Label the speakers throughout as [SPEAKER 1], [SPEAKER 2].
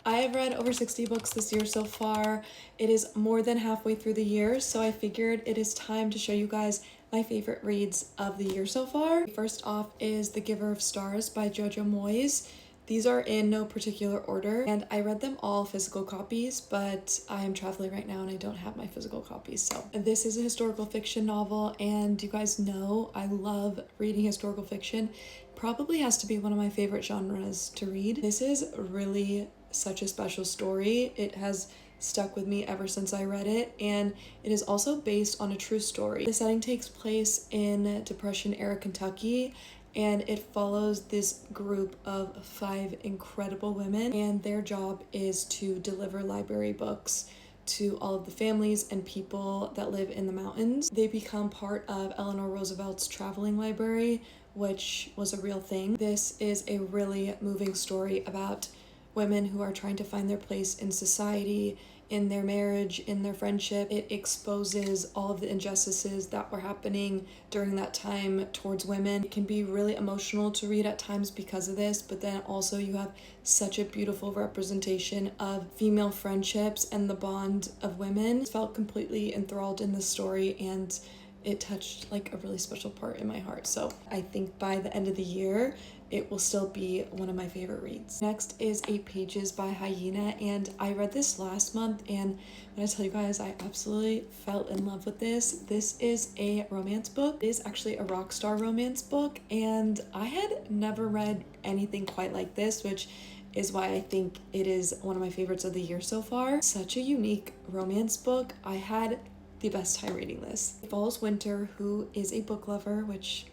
[SPEAKER 1] I have read over 60 books this year so far. It is more than halfway through the year, so I figured it is time to show you guys my favorite reads of the year so far. First off is The Giver of Stars by Jojo Moyes. These are in no particular order, and I read them all physical copies, but I am traveling right now and I don't have my physical copies. So this is a historical fiction novel, and you guys know I love reading historical fiction. Probably has to be one of my favorite genres to read. This is really such a special story. It has stuck with me ever since I read it, and it is also based on a true story. The setting takes place in Depression era Kentucky, and it follows this group of 5 incredible women, and their job is to deliver library books to all of the families and people that live in the mountains. They become part of Eleanor Roosevelt's traveling library, which was a real thing. This is a really moving story about women who are trying to find their place in society, in their marriage, in their friendship. It exposes all of the injustices that were happening during that time towards women. It can be really emotional to read at times because of this, but then also you have such a beautiful representation of female friendships and the bond of women. I felt completely enthralled in this story, and it touched like a really special part in my heart. So I think by the end of the year, it will still be one of my favorite reads. Next is 8 Pages by Hyena, and I read this last month, and when I tell you guys, I absolutely fell in love with this. This is a romance book. It is actually a rock star romance book, and I had never read anything quite like this, which is why I think it is one of my favorites of the year so far. Such a unique romance book. I had the best time reading this. It follows Winter, who is a book lover, which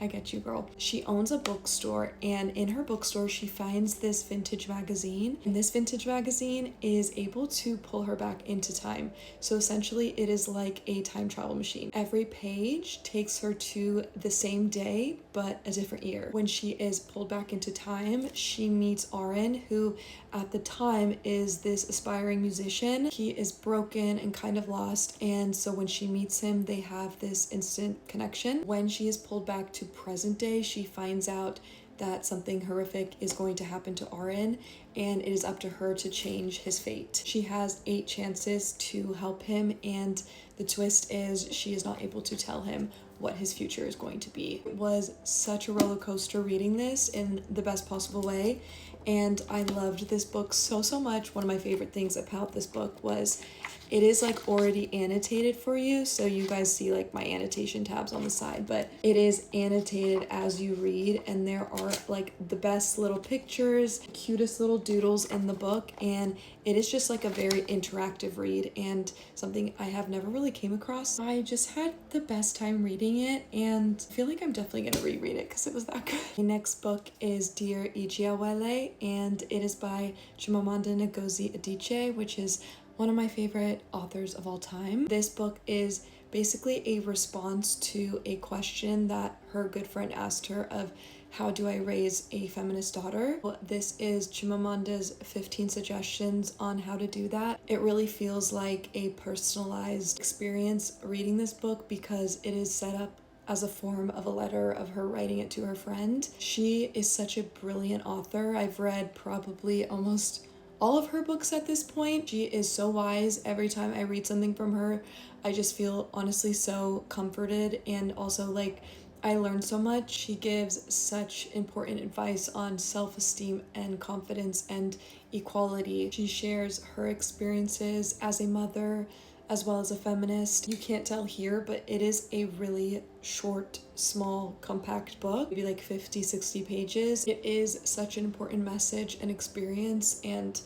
[SPEAKER 1] I get you, girl. She owns a bookstore, and in her bookstore she finds this vintage magazine, and this vintage magazine is able to pull her back into time. So essentially it is like a time travel machine. Every page takes her to the same day but a different year. When she is pulled back into time, she meets Aaron, who at the time is this aspiring musician. He is broken and kind of lost, and so when she meets him, they have this instant connection. When she is pulled back to present day, she finds out that something horrific is going to happen to Aaron, and it is up to her to change his fate. She has 8 chances to help him, and the twist is she is not able to tell him what his future is going to be. It was such a roller coaster reading this in the best possible way, and I loved this book so much. One of my favorite things about this book was it is like already annotated for you, so you guys see like my annotation tabs on the side, but it is annotated as you read, and there are like the best little pictures, cutest little doodles in the book, and it is just like a very interactive read and something I have never really came across. I just had the best time reading it, and I feel like I'm definitely gonna reread it because it was that good. My next book is Dear Ijeawele, and it is by Chimamanda Ngozi Adichie, which is one of my favorite authors of all time. This book is basically a response to a question that her good friend asked her of how do I raise a feminist daughter? Well, this is Chimamanda's 15 suggestions on how to do that. It really feels like a personalized experience reading this book because it is set up as a form of a letter of her writing it to her friend. She is such a brilliant author. I've read probably almost all of her books at this point. She is so wise. Every time I read something from her, I just feel honestly so comforted, and also like I learned so much. She gives such important advice on self-esteem and confidence and equality. She shares her experiences as a mother as well as a feminist. You can't tell here, but it is a really short, small, compact book, maybe like 50-60 pages. It is such an important message and experience, and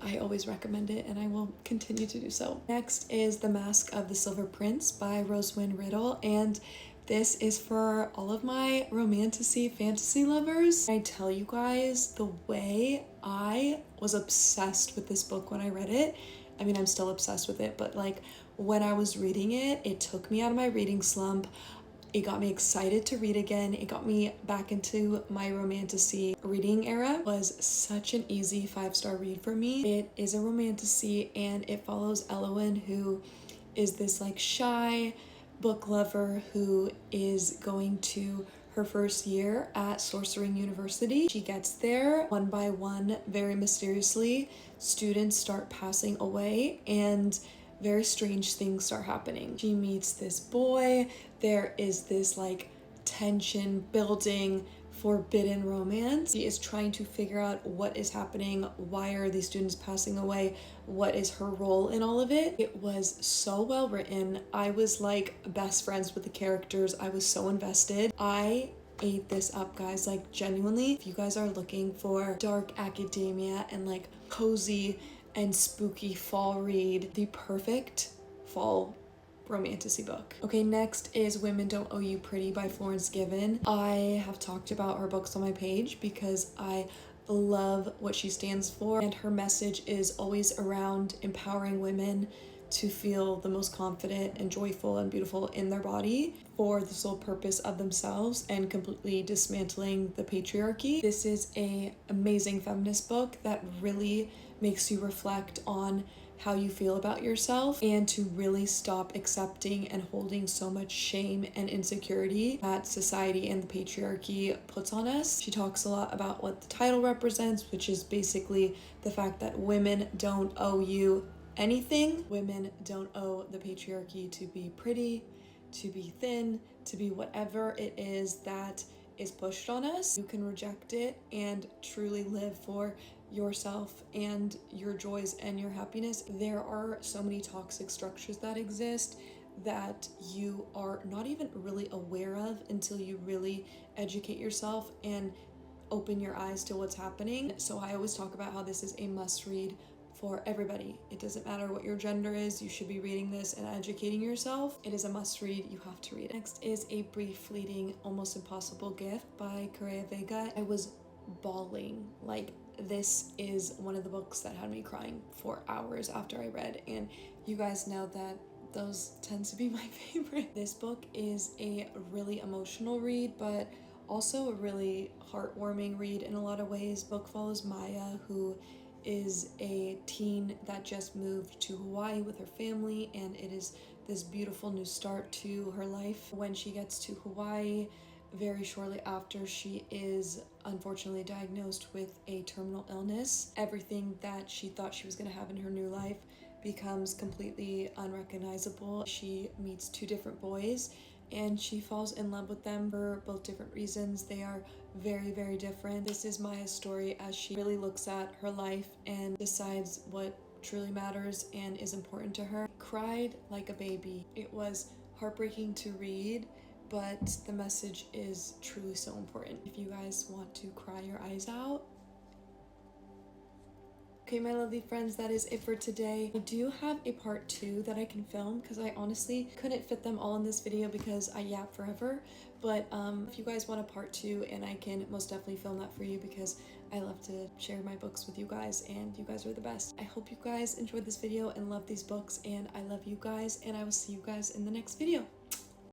[SPEAKER 1] I always recommend it, and I will continue to do so. Next is The Mask of the Silver Prince by Rosewyn Riddle, and this is for all of my romantasy fantasy lovers. I tell you guys, the way I was obsessed with this book when I read it, I mean, I'm still obsessed with it, but like when I was reading it, it took me out of my reading slump. It got me excited to read again. It got me back into my romantasy reading era. It was such an easy 5-star read for me. It is a romantasy, and it follows Elowen, who is this like shy book lover who is going to her first year at Sorcering University. She gets there one by one, very mysteriously. Students start passing away and very strange things start happening. She meets this boy. There is this like tension building, forbidden romance. She is trying to figure out what is happening, why are these students passing away, what is her role in all of it. It was so well written. I was like best friends with the characters. I was so invested. I ate this up, guys. Like genuinely, if you guys are looking for dark academia and like cozy and spooky fall read, the perfect fall romantasy book. Okay, next is Women Don't Owe You Pretty by Florence Given. I have talked about her books on my page because I love what she stands for, and her message is always around empowering women to feel the most confident and joyful and beautiful in their body for the sole purpose of themselves and completely dismantling the patriarchy. This is an amazing feminist book that really makes you reflect on how you feel about yourself and to really stop accepting and holding so much shame and insecurity that society and the patriarchy puts on us. She talks a lot about what the title represents, which is basically the fact that women don't owe you anything. Women don't owe the patriarchy to be pretty, to be thin, to be whatever it is that is pushed on us. You can reject it and truly live for yourself and your joys and your happiness. There are so many toxic structures that exist that you are not even really aware of until you really educate yourself and open your eyes to what's happening. So I always talk about how this is a must read for everybody. It doesn't matter what your gender is, you should be reading this and educating yourself. It is a must read, you have to read it. Next is A Brief Fleeting Almost Impossible Gift by Ijeawele. I was bawling. Like, this is one of the books that had me crying for hours after I read, and you guys know that those tend to be my favorite. This book is a really emotional read, but also a really heartwarming read in a lot of ways. Book follows Maya, who is a teen that just moved to Hawaii with her family, and it is this beautiful new start to her life. When she gets to Hawaii, very shortly after, she is unfortunately diagnosed with a terminal illness. Everything that she thought she was going to have in her new life becomes completely unrecognizable. She meets two different boys and she falls in love with them for both different reasons. They are very, very different. This is Maya's story as she really looks at her life and decides what truly matters and is important to her. I cried like a baby. It was heartbreaking to read, but the message is truly so important. If you guys want to cry your eyes out. Okay, my lovely friends, that is it for today. I do have a part 2 that I can film because I honestly couldn't fit them all in this video because I yap forever. But if you guys want a part 2, and I can most definitely film that for you because I love to share my books with you guys and you guys are the best. I hope you guys enjoyed this video and love these books, and I love you guys, and I will see you guys in the next video.